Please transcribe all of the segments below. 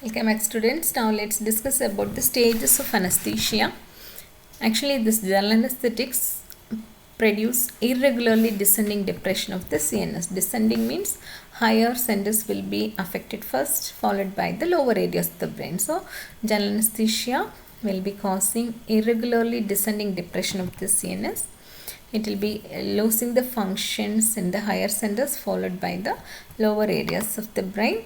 Welcome back students. Now let's discuss about the stages of anesthesia. Actually, this general anesthetics produce irregularly descending depression of the CNS. Descending means higher centers will be affected first, followed by the lower areas of the brain. So general anesthesia will be causing irregularly descending depression of the CNS. It will be losing the functions in the higher centers, followed by the lower areas of the brain.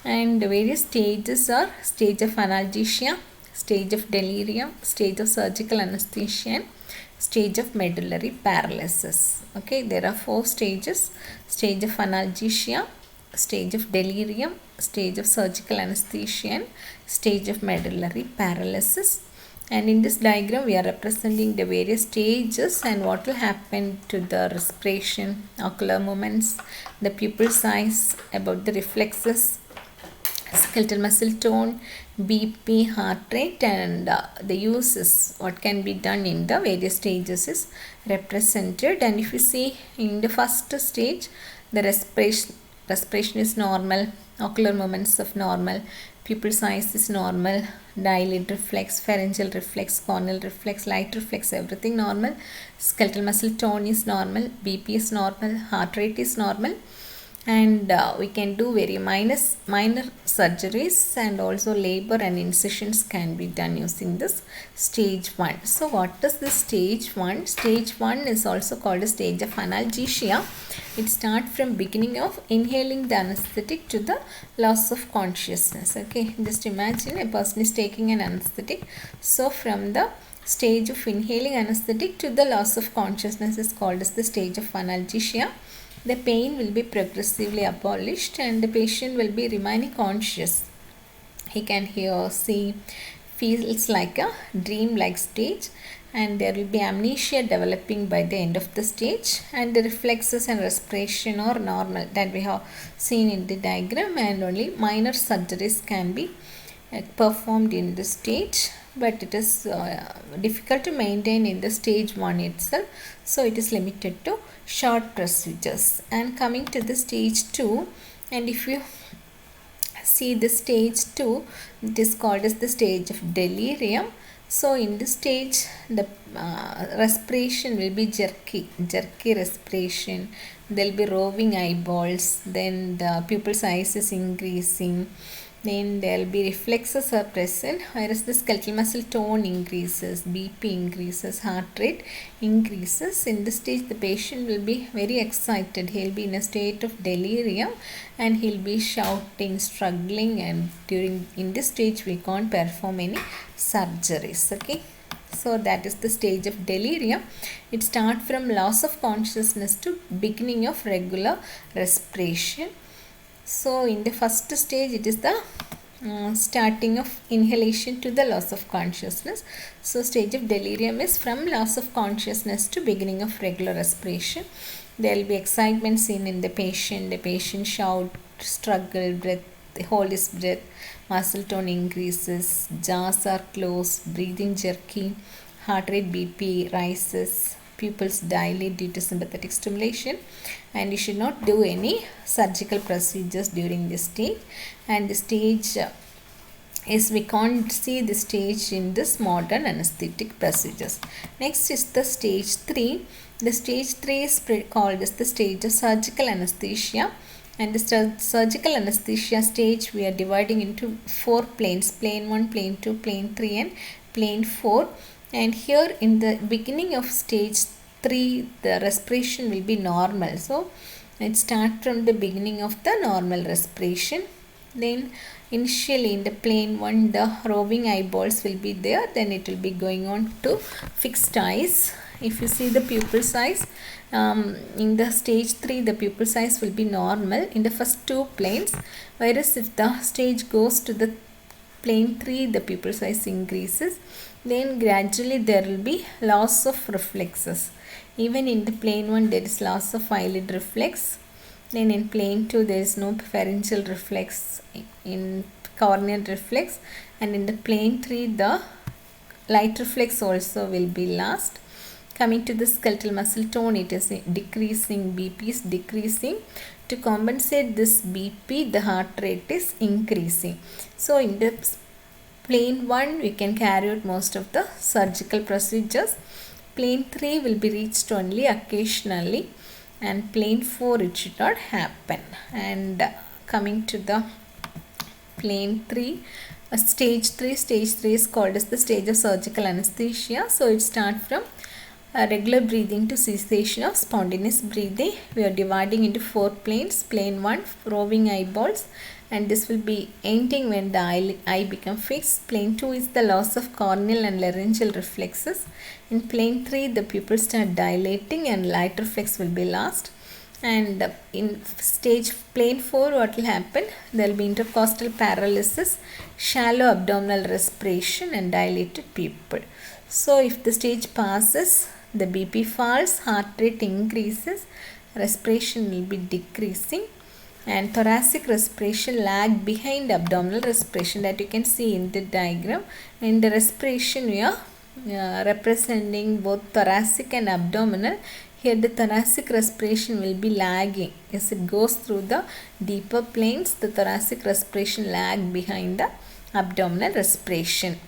And the various stages are stage of analgesia, stage of delirium, stage of surgical anesthesia, and stage of medullary paralysis. Okay, there are 4 stages: stage of analgesia, stage of delirium, stage of surgical anesthesia, and stage of medullary paralysis. And in this diagram we are representing the various stages and what will happen to the respiration, ocular movements, the pupil size, about the reflexes, skeletal muscle tone, BP, heart rate, and the uses what can be done in the various stages is represented. And if you see in the first stage, the respiration is normal, ocular movements of normal, pupil size is normal, eyelid reflex, pharyngeal reflex, corneal reflex, light reflex, everything normal, skeletal muscle tone is normal, BP is normal, heart rate is normal. And we can do very minor surgeries, and also labor and incisions can be done using this stage 1. So what is this stage 1? Stage 1 is also called a stage of analgesia. It starts from beginning of inhaling the anesthetic to the loss of consciousness. Okay, just imagine a person is taking an anesthetic. So from the stage of inhaling anesthetic to the loss of consciousness is called as the stage of analgesia. The pain will be progressively abolished and the patient will be remaining conscious. He can hear, see, feels like a dream-like stage, and there will be amnesia developing by the end of the stage, and the reflexes and respiration are normal that we have seen in the diagram, and only minor surgeries can be performed in this stage, but it is difficult to maintain in the stage 1 itself, so it is limited to short procedures. And coming to the stage 2, and if you see the stage 2, it is called as the stage of delirium. So in this stage the respiration will be jerky respiration, there will be roving eyeballs, then the pupil size is increasing, then there will be reflexes are present, whereas the skeletal muscle tone increases, BP increases, heart rate increases. In this stage the patient will be very excited, he will be in a state of delirium and he will be shouting, struggling, and in this stage we can't perform any surgeries. Okay, so that is the stage of delirium. It starts from loss of consciousness to beginning of regular respiration. So in the first stage it is the starting of inhalation to the loss of consciousness. So stage of delirium is from loss of consciousness to beginning of regular respiration. There will be excitement seen in the patient shout, struggle, breath, hold his breath, muscle tone increases, jaws are closed, breathing jerky, heart rate BP rises, pupils dilate due to sympathetic stimulation, and you should not do any surgical procedures during this stage. And the stage is, we can't see the stage in this modern anesthetic procedures. Next is the stage 3. The stage 3 is called as the stage of surgical anesthesia. And the surgical anesthesia stage we are dividing into 4 planes: plane 1, plane 2, plane 3, and plane 4. And here in the beginning of stage 3 the respiration will be normal. So it starts from the beginning of the normal respiration. Then initially in the plane 1 the roving eyeballs will be there, then it will be going on to fixed eyes. If you see the pupil size, in the stage 3 the pupil size will be normal in the first 2 planes, whereas if the stage goes to the plane 3 the pupil size increases. Then gradually there will be loss of reflexes. Even in the plane 1 there is loss of eyelid reflex. Then in plane 2 there is no pharyngeal reflex, in corneal reflex, and in the plane 3 the light reflex also will be lost. Coming to the skeletal muscle tone, it is decreasing, BP is decreasing, to compensate this BP, the heart rate is increasing. So in the plane 1 we can carry out most of the surgical procedures. Plane 3 will be reached only occasionally, and plane 4 it should not happen. And coming to the plane 3, stage 3 is called as the stage of surgical anesthesia. So it starts from regular breathing to cessation of spontaneous breathing. We are dividing into 4 planes. Plane 1, roving eyeballs, and this will be ending when the eye become fixed. Plane 2 is the loss of corneal and laryngeal reflexes. In plane 3 the pupils start dilating and light reflex will be lost. And in stage plane 4 what will happen? There will be intercostal paralysis, shallow abdominal respiration and dilated pupil. So if the stage passes, the BP falls, heart rate increases, respiration will be decreasing, and thoracic respiration lag behind abdominal respiration, that you can see in the diagram. In the respiration we are representing both thoracic and abdominal. Here the thoracic respiration will be lagging. As it goes through the deeper planes, the thoracic respiration lag behind the abdominal respiration.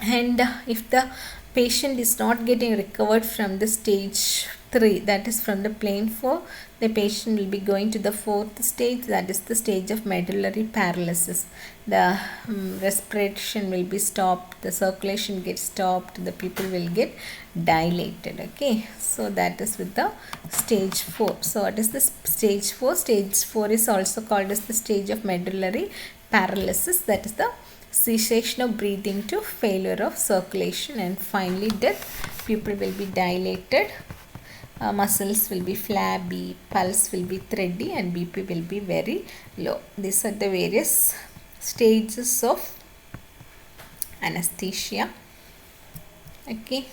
And if the patient is not getting recovered from the stage 3, that is from the plane 4, the patient will be going to the 4th stage, that is the stage of medullary paralysis. The respiration will be stopped, the circulation gets stopped, the pupil will get dilated. Okay, so that is with the stage 4. So what is the stage 4? Stage 4 is also called as the stage of medullary paralysis, that is the cessation of breathing to failure of circulation, and finally death. Pupil will be dilated, muscles will be flabby, pulse will be thready, and BP will be very low. These are the various stages of anesthesia. Okay.